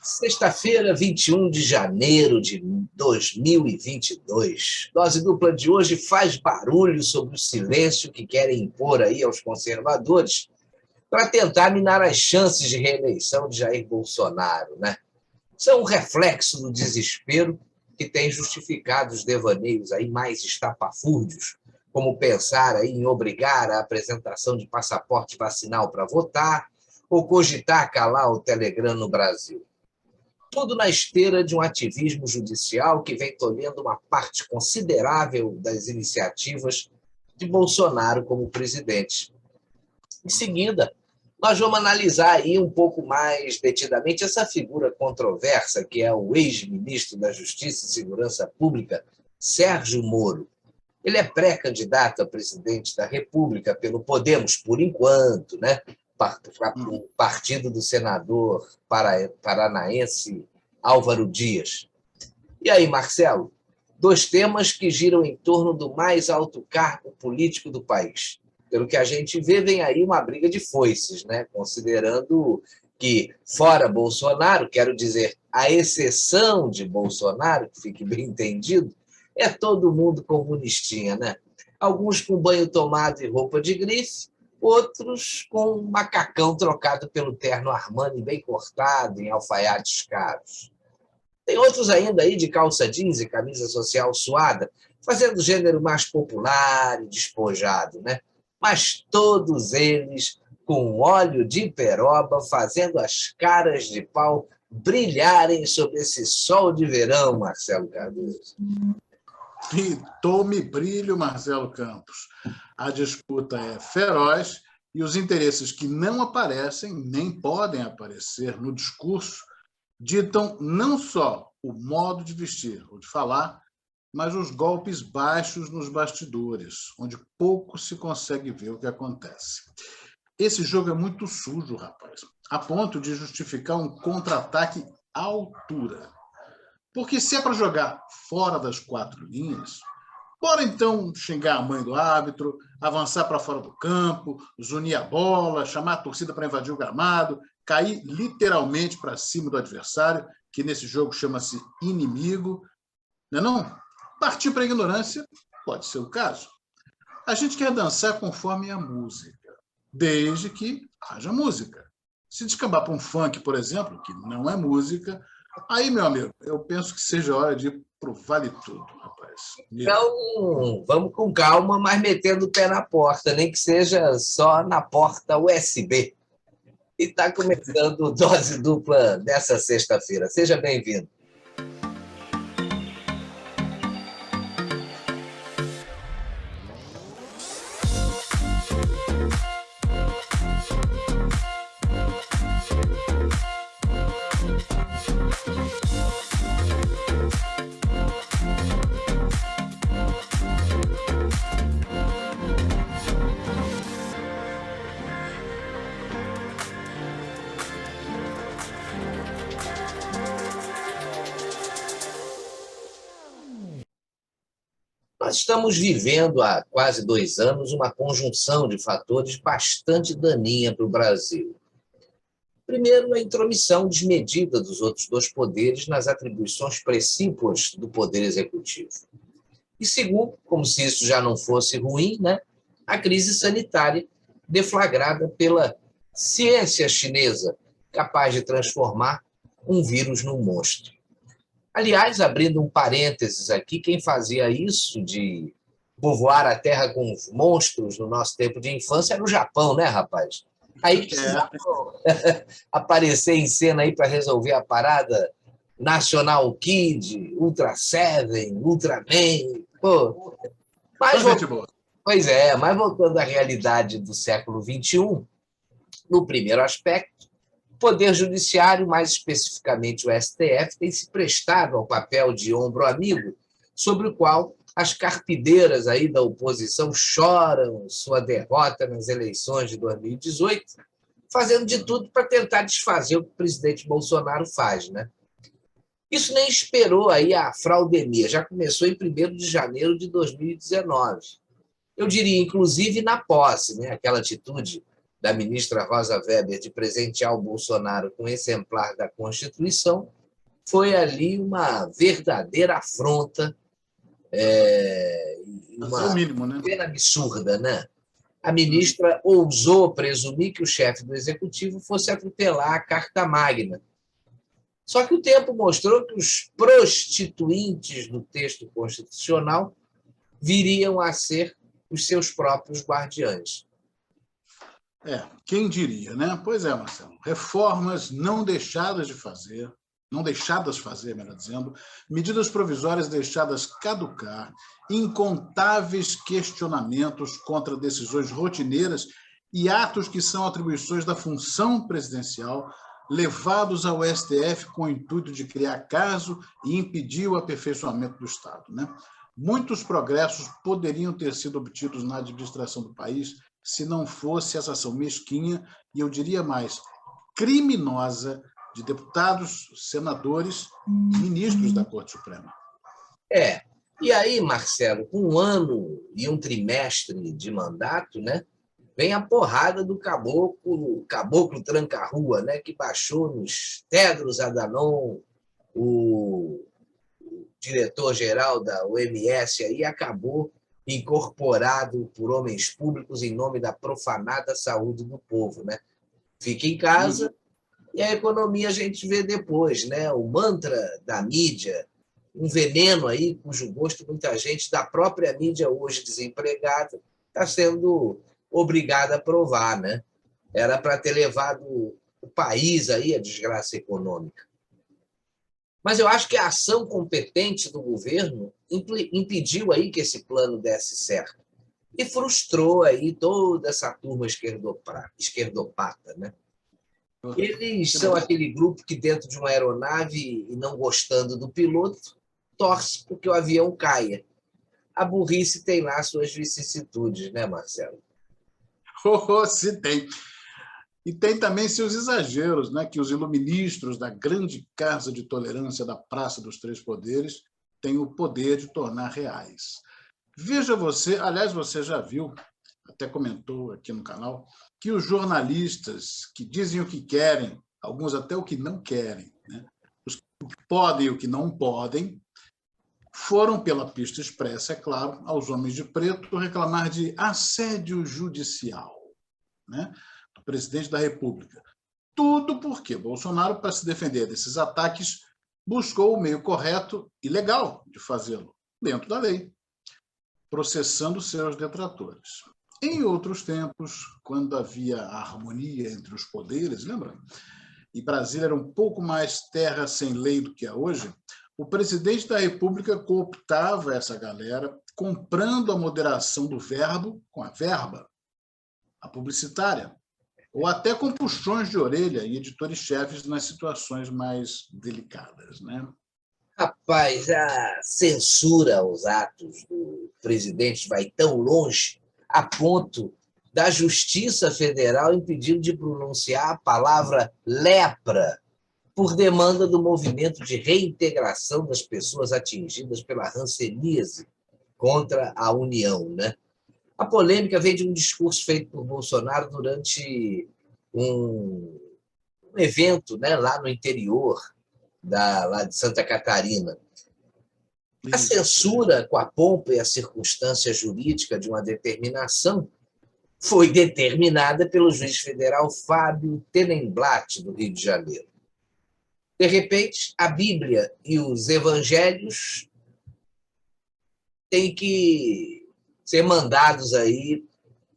Sexta-feira, 21 de janeiro de 2022. Dose dupla de hoje faz barulho sobre o silêncio que querem impor aí aos conservadores para tentar minar as chances de reeleição de Jair Bolsonaro, né? São um reflexo do desespero que tem justificado os devaneios aí mais estapafúrdios, como pensar aí em obrigar a apresentação de passaporte vacinal para votar ou cogitar calar o Telegram no Brasil. Tudo na esteira de um ativismo judicial que vem tolhendo uma parte considerável das iniciativas de Bolsonaro como presidente. Em seguida, nós vamos analisar aí um pouco mais detidamente essa figura controversa que é o ex-ministro da Justiça e Segurança Pública, Sérgio Moro. Ele é pré-candidato a presidente da República pelo Podemos, por enquanto, né? O partido do senador paranaense Álvaro Dias. E aí, Marcelo? Dois temas que giram em torno do mais alto cargo político do país. Pelo que a gente vê, vem aí uma briga de foices, né? Considerando que, fora Bolsonaro, quero dizer, a exceção de Bolsonaro, que fique bem entendido, é todo mundo comunistinha, né? Alguns com banho tomado e roupa de grife, outros com um macacão trocado pelo terno Armani bem cortado em alfaiates caros. Tem outros ainda aí de calça jeans e camisa social suada, fazendo o gênero mais popular e despojado, né? Mas todos eles com óleo de peroba, fazendo as caras de pau brilharem sob esse sol de verão, Marcelo Cardoso. E tome brilho, Marcelo Campos. A disputa é feroz e os interesses que não aparecem, nem podem aparecer no discurso, ditam não só o modo de vestir ou de falar, mas os golpes baixos nos bastidores, onde pouco se consegue ver o que acontece. Esse jogo é muito sujo, rapaz, a ponto de justificar um contra-ataque à altura. Porque se é para jogar fora das quatro linhas, bora então xingar a mãe do árbitro, avançar para fora do campo, zunir a bola, chamar a torcida para invadir o gramado, cair literalmente para cima do adversário, que nesse jogo chama-se inimigo. Não é não? Partir para a ignorância pode ser o caso. A gente quer dançar conforme a música, desde que haja música. Se descambar para um funk, por exemplo, que não é música, aí, meu amigo, eu penso que seja hora de ir pro Vale Tudo, rapaz. Então, vamos com calma, mas metendo o pé na porta, nem que seja só na porta USB. E está começando Dose Dupla dessa sexta-feira. Seja bem-vindo. Nós estamos vivendo há quase 2 anos uma conjunção de fatores bastante daninha para o Brasil. Primeiro, a intromissão desmedida dos outros dois poderes nas atribuições precípuas do Poder Executivo. E segundo, como se isso já não fosse ruim, né, a crise sanitária deflagrada pela ciência chinesa, capaz de transformar um vírus num monstro. Aliás, abrindo um parênteses aqui, quem fazia isso de povoar a Terra com monstros no nosso tempo de infância era o Japão, né, rapaz? Aí precisava aparecer em cena aí para resolver a parada National Kid, Ultra Seven, Ultraman. Pô. Mas, pois é, mas voltando à realidade do século XXI, no primeiro aspecto, o Poder Judiciário, mais especificamente o STF, tem se prestado ao papel de ombro amigo, sobre o qual as carpideiras aí da oposição choram sua derrota nas eleições de 2018, fazendo de tudo para tentar desfazer o que o presidente Bolsonaro faz, né? Isso nem esperou aí a fraudemia, já começou em 1º de janeiro de 2019. Eu diria, inclusive, na posse, né? Aquela atitude da ministra Rosa Weber de presentear o Bolsonaro com um exemplar da Constituição foi ali uma verdadeira afronta, Mas é o uma mínimo, né? pena absurda, né? A ministra ousou presumir que o chefe do executivo fosse atropelar a Carta Magna. Só que o tempo mostrou que os prostituintes do texto constitucional viriam a ser os seus próprios guardiães. Quem diria, né? Pois é, Marcelo. Reformas não deixadas fazer, melhor dizendo, medidas provisórias deixadas caducar, incontáveis questionamentos contra decisões rotineiras e atos que são atribuições da função presidencial, levados ao STF com o intuito de criar caso e impedir o aperfeiçoamento do Estado, né? Muitos progressos poderiam ter sido obtidos na administração do país se não fosse essa ação mesquinha e, eu diria mais, criminosa de deputados, senadores e ministros da Corte Suprema. E aí, Marcelo, com 1 ano e 1 trimestre de mandato, né, vem a porrada do caboclo tranca-rua, né, que baixou nos Tedros Adhanom, o diretor-geral da OMS, aí acabou incorporado por homens públicos em nome da profanada saúde do povo, né? Fica em casa e a economia a gente vê depois, né? O mantra da mídia, um veneno aí cujo gosto muita gente da própria mídia hoje desempregada está sendo obrigada a provar, né? Era para ter levado o país aí à desgraça econômica. Mas eu acho que a ação competente do governo impediu aí que esse plano desse certo e frustrou aí toda essa turma esquerdopata, né? Eles são aquele grupo que, dentro de uma aeronave e não gostando do piloto, torce porque o avião caia. A burrice tem lá suas vicissitudes, né, Marcelo? Se tem. E tem também seus exageros, né, que os iluministros da grande casa de tolerância da Praça dos Três Poderes têm o poder de tornar reais. Veja você, aliás, você já viu, até comentou aqui no canal, que os jornalistas que dizem o que querem, alguns até o que não querem, né, o que podem e o que não podem, foram pela pista expressa, é claro, aos homens de preto reclamar de assédio judicial, né, do presidente da República. Tudo porque Bolsonaro, para se defender desses ataques, buscou o meio correto e legal de fazê-lo, dentro da lei, processando seus detratores. Em outros tempos, quando havia harmonia entre os poderes, lembra? E Brasília era um pouco mais terra sem lei do que é hoje, o presidente da República cooptava essa galera, comprando a moderação do verbo com a verba, a publicitária, ou até com puxões de orelha e editores-chefes nas situações mais delicadas, né? Rapaz, a censura aos atos do presidente vai tão longe a ponto da Justiça Federal impedir de pronunciar a palavra lepra por demanda do movimento de reintegração das pessoas atingidas pela hanseníase contra a União, né? A polêmica vem de um discurso feito por Bolsonaro durante um evento, né, lá no interior lá de Santa Catarina. A censura, com a pompa e a circunstância jurídica de uma determinação, foi determinada pelo juiz federal Fábio Tenenblatt, do Rio de Janeiro. De repente, a Bíblia e os evangelhos têm que ser mandados aí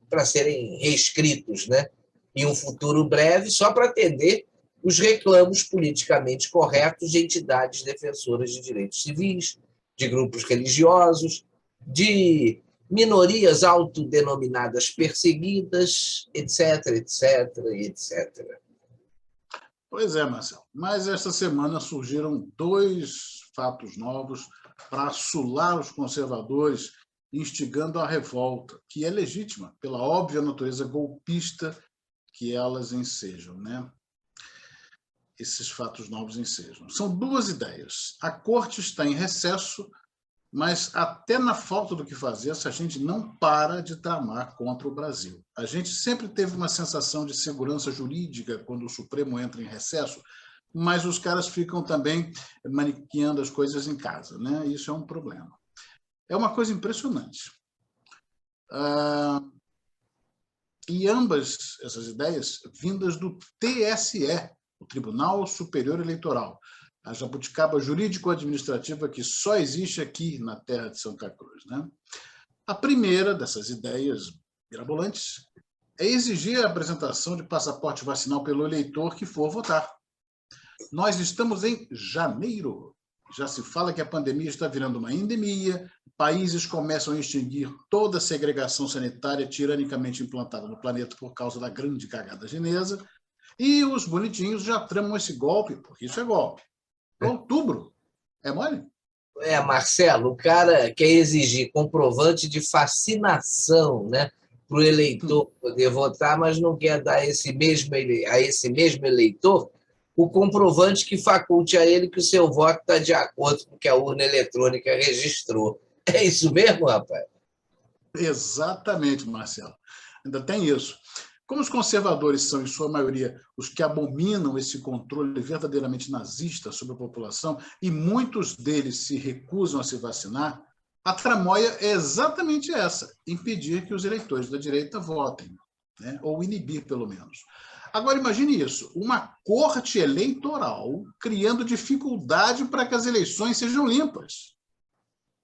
para serem reescritos, né, em um futuro breve, só para atender os reclamos politicamente corretos de entidades defensoras de direitos civis, de grupos religiosos, de minorias autodenominadas perseguidas, etc, etc, etc. Pois é, Marcelo. Mas esta semana surgiram 2 fatos novos para assolar os conservadores, instigando a revolta, que é legítima, pela óbvia natureza golpista que elas ensejam, né? Esses fatos novos ensejam. São 2 ideias. A corte está em recesso mas até na falta do que fazer, essa gente não para de tramar contra o Brasil. A gente sempre teve uma sensação de segurança jurídica quando o Supremo entra em recesso, mas os caras ficam também maniqueando as coisas em casa, né? Isso é um problema. É uma coisa impressionante. E ambas essas ideias vindas do TSE, o Tribunal Superior Eleitoral, a jabuticaba jurídico-administrativa que só existe aqui na terra de Santa Cruz, né? A primeira dessas ideias mirabolantes é exigir a apresentação de passaporte vacinal pelo eleitor que for votar. Nós estamos em janeiro. Já se fala que a pandemia está virando uma endemia, países começam a extinguir toda a segregação sanitária tiranicamente implantada no planeta por causa da grande cagada chinesa, e os bonitinhos já tramam esse golpe, porque isso é golpe. Outubro. É mole? Marcelo, o cara quer exigir comprovante de vacinação, né, para o eleitor poder votar, mas não quer dar a esse mesmo eleitor o comprovante que faculte a ele que o seu voto está de acordo com o que a urna eletrônica registrou. É isso mesmo, rapaz? Exatamente, Marcelo. Ainda tem isso. Como os conservadores são, em sua maioria, os que abominam esse controle verdadeiramente nazista sobre a população, e muitos deles se recusam a se vacinar, a tramóia é exatamente essa: impedir que os eleitores da direita votem, né? Ou inibir, pelo menos. Agora, imagine isso, uma corte eleitoral criando dificuldade para que as eleições sejam limpas.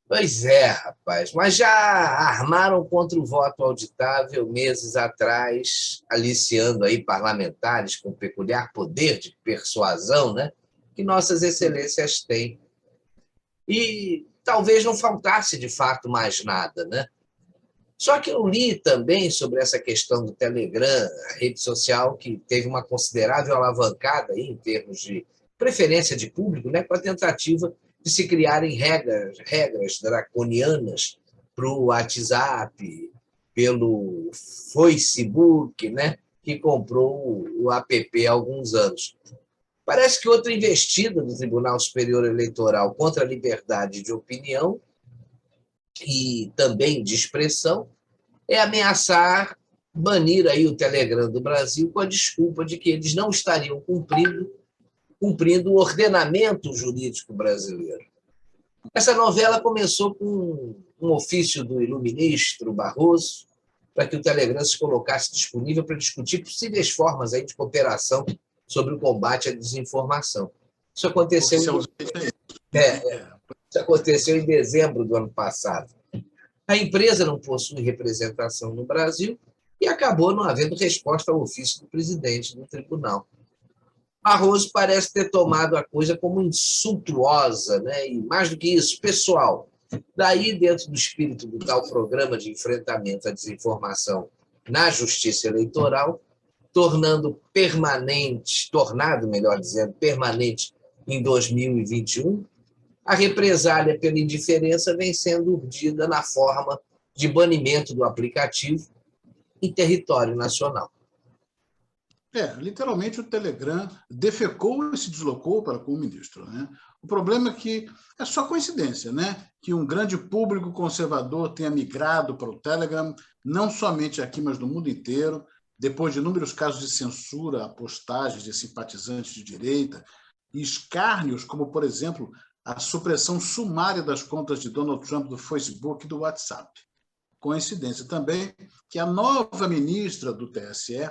Pois é, rapaz, mas já armaram contra o voto auditável meses atrás, aliciando aí parlamentares com peculiar poder de persuasão, né, que nossas excelências têm. E talvez não faltasse, de fato, mais nada, né? Só que eu li também sobre essa questão do Telegram, a rede social que teve uma considerável alavancada aí, em termos de preferência de público, né, com a tentativa de se criarem regras draconianas para o WhatsApp, pelo Facebook, né, que comprou o app há alguns anos. Parece que outra investida do Tribunal Superior Eleitoral contra a liberdade de opinião e também de expressão é ameaçar banir aí o Telegram do Brasil com a desculpa de que eles não estariam cumprindo o ordenamento jurídico brasileiro. Essa novela começou com um ofício do iluministro Barroso para que o Telegram se colocasse disponível para discutir possíveis formas aí de cooperação sobre o combate à desinformação. Isso aconteceu em dezembro do ano passado. A empresa não possui representação no Brasil e acabou não havendo resposta ao ofício do presidente do tribunal. Barroso parece ter tomado a coisa como insultuosa, né? E mais do que isso, pessoal. Daí, dentro do espírito do tal programa de enfrentamento à desinformação na Justiça Eleitoral, tornado, melhor dizendo, permanente em 2021, a represália pela indiferença vem sendo urdida na forma de banimento do aplicativo em território nacional. Literalmente o Telegram defecou e se deslocou para com o ministro, né? O problema é que é só coincidência, né? Que um grande público conservador tenha migrado para o Telegram, não somente aqui, mas no mundo inteiro, depois de inúmeros casos de censura a postagens de simpatizantes de direita e escárnios, como, por exemplo, a supressão sumária das contas de Donald Trump do Facebook e do WhatsApp. Coincidência também que a nova ministra do TSE,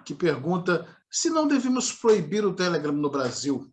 que pergunta se não devemos proibir o Telegram no Brasil.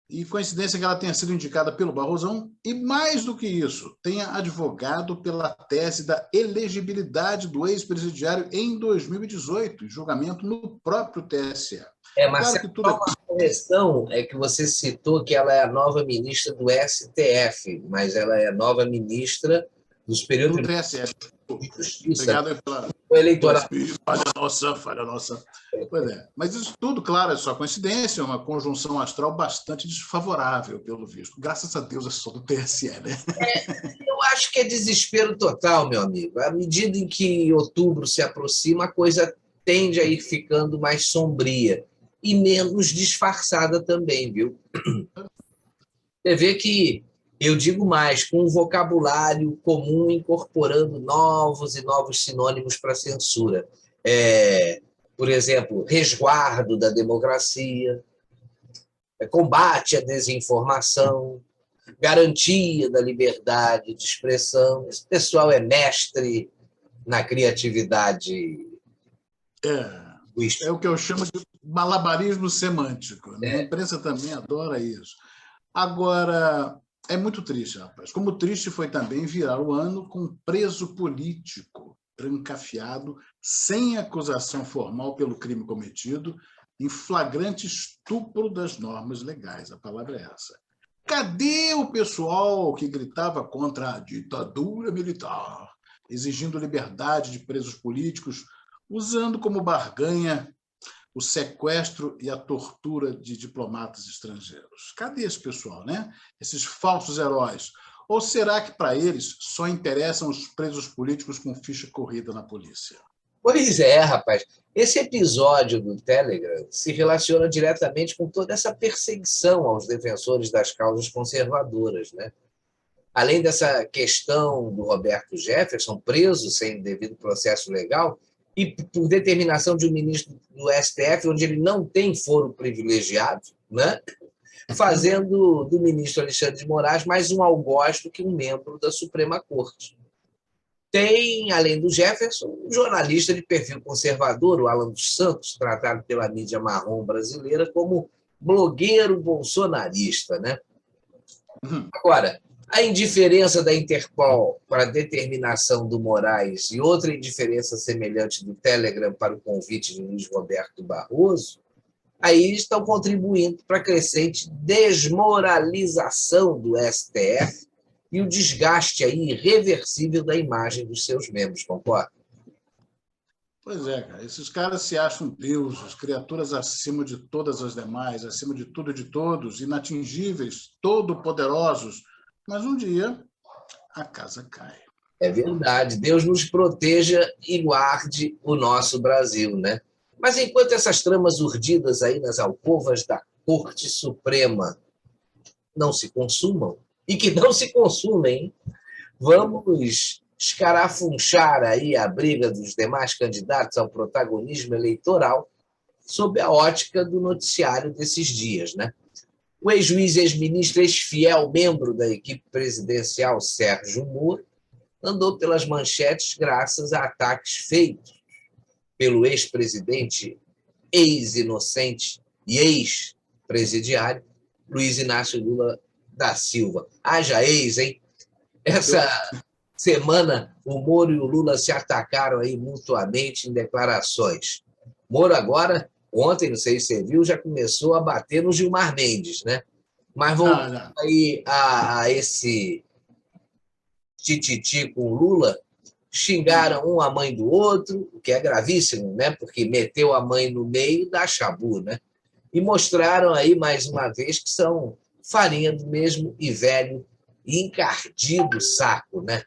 E coincidência que ela tenha sido indicada pelo Barrosão e, mais do que isso, tenha advogado pela tese da elegibilidade do ex-presidiário em 2018, em julgamento no próprio TSE. Mas claro que tudo uma correção é que você citou que ela é a nova ministra do STF, mas ela é a nova ministra do Superior Tribunal de Justiça. Obrigado pela eleitoral. Falha nossa. Pois é. Mas isso tudo, claro, é só coincidência, uma conjunção astral bastante desfavorável, pelo visto. Graças a Deus é só do TSE, né? Eu acho que é desespero total, meu amigo. À medida em que outubro se aproxima, a coisa tende a ir ficando mais sombria e menos disfarçada também, viu? Você vê que Eu digo mais, com um vocabulário comum incorporando novos e novos sinônimos para a censura. Por exemplo, resguardo da democracia, combate à desinformação, garantia da liberdade de expressão. Esse pessoal é mestre na criatividade. É o que eu chamo de malabarismo semântico. A imprensa também adora isso. Agora, é muito triste, rapaz. Como triste foi também virar o ano com um preso político trancafiado, sem acusação formal pelo crime cometido, em flagrante estupro das normas legais. A palavra é essa. Cadê o pessoal que gritava contra a ditadura militar, exigindo liberdade de presos políticos, usando como barganha o sequestro e a tortura de diplomatas estrangeiros? Cadê esse pessoal, né? Esses falsos heróis? Ou será que, para eles, só interessam os presos políticos com ficha corrida na polícia? Pois é, rapaz. Esse episódio do Telegram se relaciona diretamente com toda essa perseguição aos defensores das causas conservadoras, né? Além dessa questão do Roberto Jefferson, preso sem devido processo legal, e por determinação de um ministro do STF, onde ele não tem foro privilegiado, né? Fazendo do ministro Alexandre de Moraes mais um algoz do que um membro da Suprema Corte. Tem, além do Jefferson, um jornalista de perfil conservador, o Alan dos Santos, tratado pela mídia marrom brasileira como blogueiro bolsonarista, né? Agora, a indiferença da Interpol para a determinação do Moraes e outra indiferença semelhante do Telegram para o convite de Luiz Roberto Barroso, aí estão contribuindo para a crescente desmoralização do STF e o desgaste aí irreversível da imagem dos seus membros, concorda? Pois é, cara. Esses caras se acham deuses, criaturas acima de todas as demais, acima de tudo e de todos, inatingíveis, todo-poderosos. Mas um dia a casa cai. É verdade. Deus nos proteja e guarde o nosso Brasil, né? Mas enquanto essas tramas urdidas aí nas alcovas da Corte Suprema não se consumam, e que não se consumem, vamos escarafunchar aí a briga dos demais candidatos ao protagonismo eleitoral sob a ótica do noticiário desses dias, né? O ex-juiz, ex-ministro, ex-fiel membro da equipe presidencial, Sérgio Moro, andou pelas manchetes graças a ataques feitos pelo ex-presidente, ex-inocente e ex-presidiário, Luiz Inácio Lula da Silva. Haja ex, hein? Essa semana, o Moro e o Lula se atacaram aí mutuamente em declarações. Moro agora, ontem, não sei se você viu, já começou a bater no Gilmar Mendes, né? Mas voltando aí a esse tititi com o Lula, xingaram um a mãe do outro, o que é gravíssimo, né? Porque meteu a mãe no meio da chabu, né? E mostraram aí, mais uma vez, que são farinha do mesmo e velho e encardido saco, né?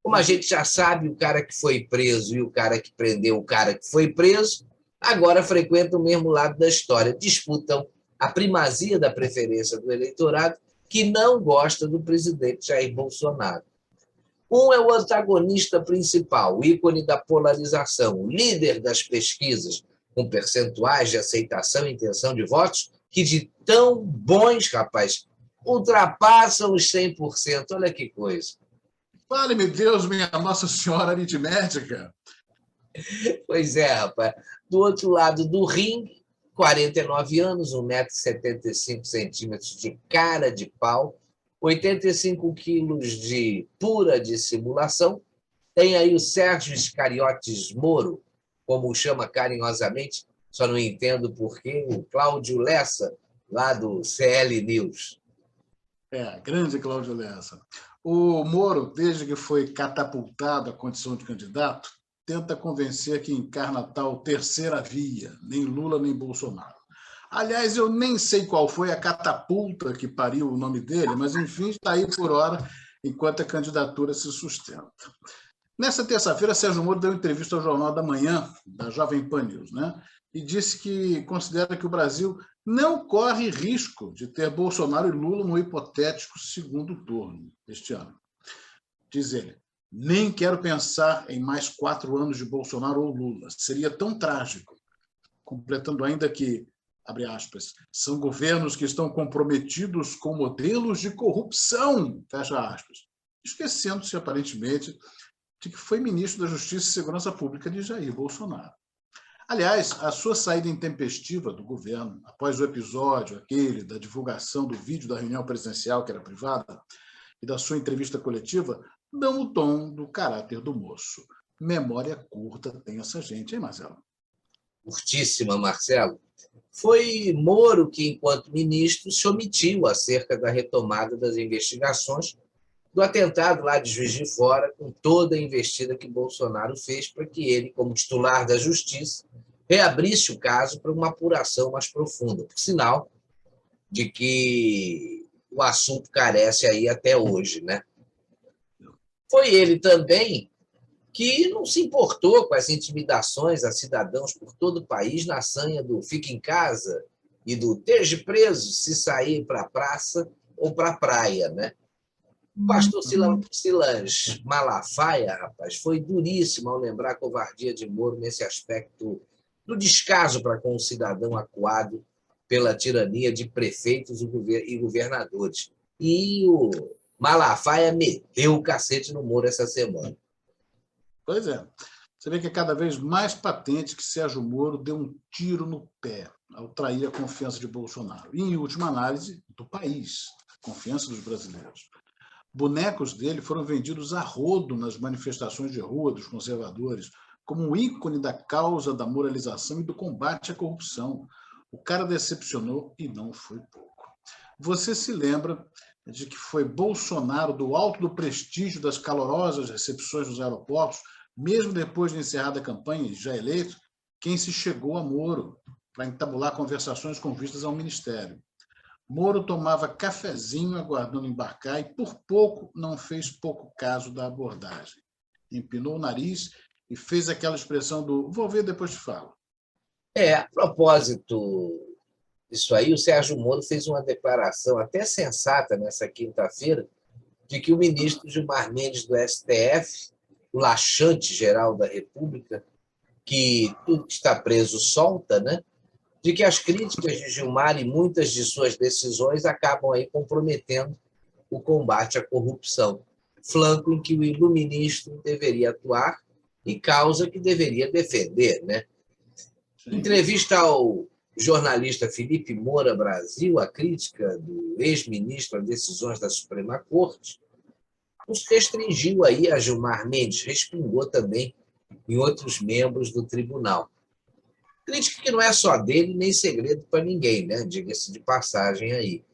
Como a gente já sabe, o cara que foi preso e o cara que prendeu o cara que foi preso, agora frequentam o mesmo lado da história, disputam a primazia da preferência do eleitorado que não gosta do presidente Jair Bolsonaro. Um é o antagonista principal, o ícone da polarização, o líder das pesquisas, com percentuais de aceitação e intenção de votos que, de tão bons, rapaz, ultrapassam os 100%. Olha que coisa. Vale-me Deus, minha Nossa Senhora aritmética. Pois é, rapaz. Do outro lado do ringue, 49 anos, 1,75 m de cara de pau, 85 quilos de pura dissimulação. Tem aí o Sérgio Iscariotes Moro, como o chama carinhosamente, só não entendo por quê, o Cláudio Lessa, lá do CL News. Grande Cláudio Lessa. O Moro, desde que foi catapultado à condição de candidato, tenta convencer que encarna tal terceira via, nem Lula nem Bolsonaro. Aliás, eu nem sei qual foi a catapulta que pariu o nome dele, mas, enfim, está aí por hora, enquanto a candidatura se sustenta. Nessa terça-feira, Sérgio Moro deu entrevista ao Jornal da Manhã, da Jovem Pan News, né? e disse que considera que o Brasil não corre risco de ter Bolsonaro e Lula no hipotético segundo turno este ano. Diz ele: nem quero pensar em mais 4 anos de Bolsonaro ou Lula. Seria tão trágico. Completando ainda que, abre aspas, são governos que estão comprometidos com modelos de corrupção, fecha aspas, esquecendo-se, aparentemente, de que foi ministro da Justiça e Segurança Pública de Jair Bolsonaro. Aliás, a sua saída intempestiva do governo, após o episódio aquele da divulgação do vídeo da reunião presidencial, que era privada, e da sua entrevista coletiva, dão o tom do caráter do moço. Memória curta tem essa gente, hein, Marcelo? Curtíssima, Marcelo. Foi Moro que, enquanto ministro, se omitiu acerca da retomada das investigações do atentado lá de Juiz de Fora, com toda a investida que Bolsonaro fez para que ele, como titular da Justiça, reabrisse o caso para uma apuração mais profunda. Por sinal de que o assunto carece aí até hoje, né? Foi ele também que não se importou com as intimidações a cidadãos por todo o país na sanha do fique em casa e do esteja preso se sair para a praça ou para a praia, né? O pastor Silas Malafaia, rapaz, foi duríssimo ao lembrar a covardia de Moro nesse aspecto do descaso para com o cidadão acuado pela tirania de prefeitos e governadores. E o Malafaia meteu o cacete no Moro essa semana. Pois é. Você vê que é cada vez mais patente que Sérgio Moro deu um tiro no pé ao trair a confiança de Bolsonaro. E, em última análise, do país, a confiança dos brasileiros. Bonecos dele foram vendidos a rodo nas manifestações de rua dos conservadores, como um ícone da causa da moralização e do combate à corrupção. O cara decepcionou e não foi pouco. Você se lembra de que foi Bolsonaro, do alto do prestígio das calorosas recepções nos aeroportos, mesmo depois de encerrada a campanha, já eleito, quem se chegou a Moro para entabular conversações com vistas ao ministério. Moro tomava cafezinho aguardando embarcar e, por pouco, não fez pouco caso da abordagem. Empinou o nariz e fez aquela expressão do vou ver, depois te falo. A propósito disso aí, o Sérgio Moro fez uma declaração até sensata nessa quinta-feira de que o ministro Gilmar Mendes do STF, o laxante-geral da República, que tudo que está preso solta, né? De que as críticas de Gilmar e muitas de suas decisões acabam aí comprometendo o combate à corrupção, flanco em que o iluministro deveria atuar e causa que deveria defender, né? Em entrevista ao jornalista Felipe Moura Brasil, a crítica do ex-ministro a decisões da Suprema Corte nos restringiu aí a Gilmar Mendes, respingou também em outros membros do tribunal. Crítica que não é só dele, nem segredo para ninguém, né? Diga-se de passagem aí.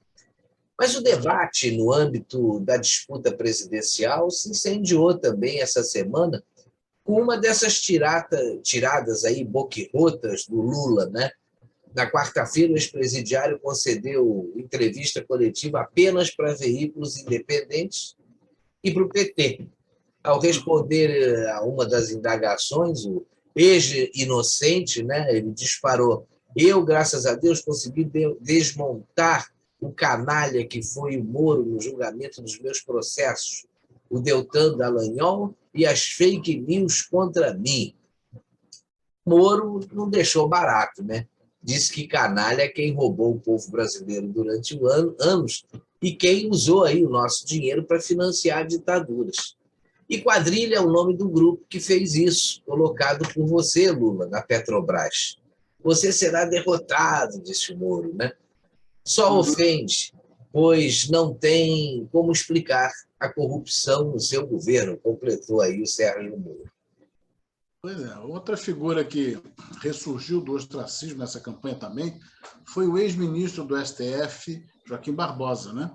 Mas o debate no âmbito da disputa presidencial se incendiou também essa semana com uma dessas tiradas aí boquirrotas do Lula, né? Na quarta-feira, o ex-presidiário concedeu entrevista coletiva apenas para veículos independentes e para o PT. Ao responder a uma das indagações, o ex-inocente, né, ele disparou: eu, graças a Deus, consegui desmontar o canalha que foi o Moro no julgamento dos meus processos, o Deltan Dallagnol e as fake news contra mim. Moro não deixou barato, né? Disse que canalha é quem roubou o povo brasileiro durante anos e quem usou aí o nosso dinheiro para financiar ditaduras. E quadrilha é o nome do grupo que fez isso, colocado por você, Lula, na Petrobras. Você será derrotado, disse o Moro, né? Só ofende, pois não tem como explicar a corrupção no seu governo, completou aí o Sérgio Moro. Pois é, outra figura que ressurgiu do ostracismo nessa campanha também foi o ex-ministro do STF, Joaquim Barbosa, né?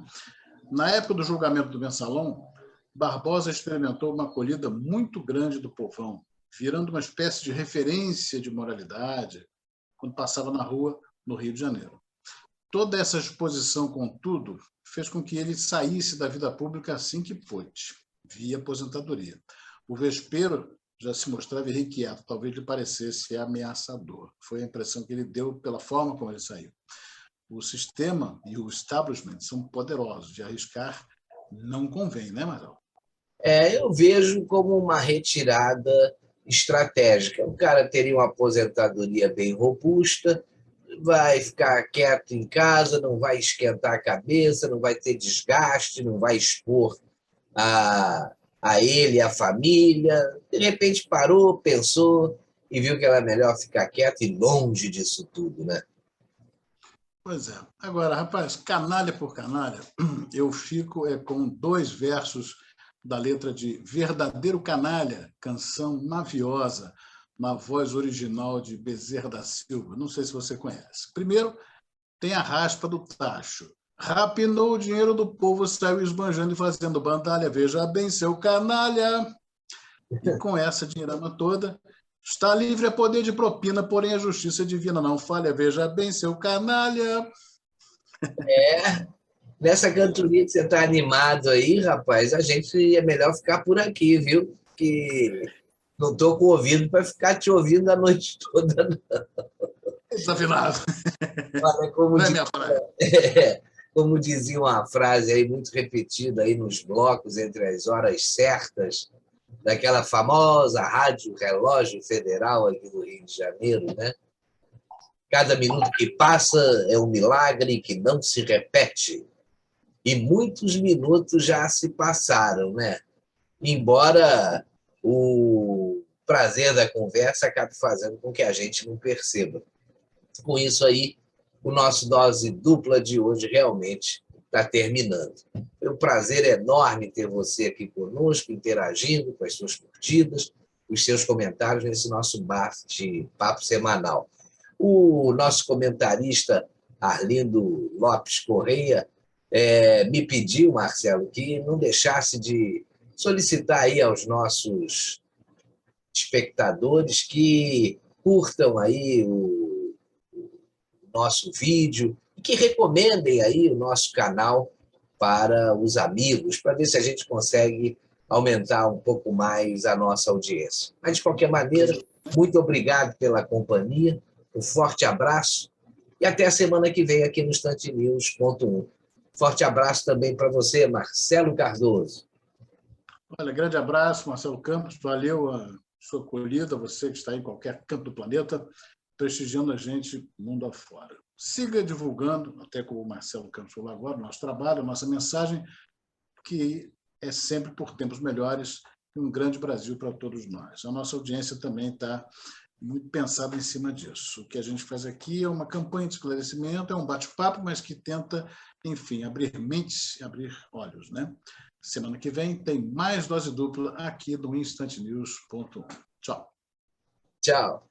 Na época do julgamento do Mensalão, Barbosa experimentou uma acolhida muito grande do povão, virando uma espécie de referência de moralidade quando passava na rua no Rio de Janeiro. Toda essa exposição, contudo, fez com que ele saísse da vida pública assim que pôde, via aposentadoria. O vespeiro já se mostrava irrequieto, talvez lhe parecesse ameaçador. Foi a impressão que ele deu pela forma como ele saiu. O sistema e o establishment são poderosos, de arriscar não convém, né, Marcelo? Eu vejo como uma retirada estratégica. O cara teria uma aposentadoria bem robusta, vai ficar quieto em casa, não vai esquentar a cabeça, não vai ter desgaste, não vai expor a ele e a família. De repente parou, pensou e viu que era melhor ficar quieto e longe disso tudo, né? Pois é. Agora, rapaz, canalha por canalha, eu fico com 2 versos da letra de Verdadeiro Canalha, canção maviosa, na voz original de Bezerra da Silva. Não sei se você conhece. Primeiro, tem a raspa do tacho. Rapinou o dinheiro do povo, saiu esbanjando e fazendo bandalha. Veja bem, seu canalha. E com essa dinheirama toda, está livre a poder de propina, porém a justiça divina não falha. Veja bem, seu canalha. Nessa cantoria que você está animado aí, rapaz, a gente é melhor ficar por aqui, viu? Que não estou com ouvido para ficar te ouvindo a noite toda. Desafinado. Olha, Não é minha praia. como dizia uma frase aí muito repetida aí nos blocos entre as horas certas, daquela famosa Rádio Relógio Federal aqui do Rio de Janeiro, né? Cada minuto que passa é um milagre que não se repete. E muitos minutos já se passaram, né? Embora o prazer da conversa acabe fazendo com que a gente não perceba. Com isso aí, o nosso dose dupla de hoje realmente está terminando. Foi um prazer enorme ter você aqui conosco, interagindo com as suas curtidas, os seus comentários nesse nosso bate-papo semanal. O nosso comentarista Arlindo Lopes Correia me pediu, Marcelo, que não deixasse de solicitar aí aos nossos espectadores que curtam aí o nosso vídeo e que recomendem aí o nosso canal para os amigos, para ver se a gente consegue aumentar um pouco mais a nossa audiência. Mas, de qualquer maneira, muito obrigado pela companhia, um forte abraço e até a semana que vem aqui no instantenews.1. Forte abraço também para você, Marcelo Cardoso. Olha, grande abraço, Marcelo Campos. Valeu a sua acolhida, você que está em qualquer canto do planeta, prestigiando a gente mundo afora. Siga divulgando, até como o Marcelo Campos falou agora, nosso trabalho, nossa mensagem, que é sempre por tempos melhores e um grande Brasil para todos nós. A nossa audiência também está muito pensada em cima disso. O que a gente faz aqui é uma campanha de esclarecimento, é um bate-papo, mas que tenta, enfim, abrir mentes, abrir olhos, né? Semana que vem tem mais dose dupla aqui no instantenews.1. Tchau. Tchau.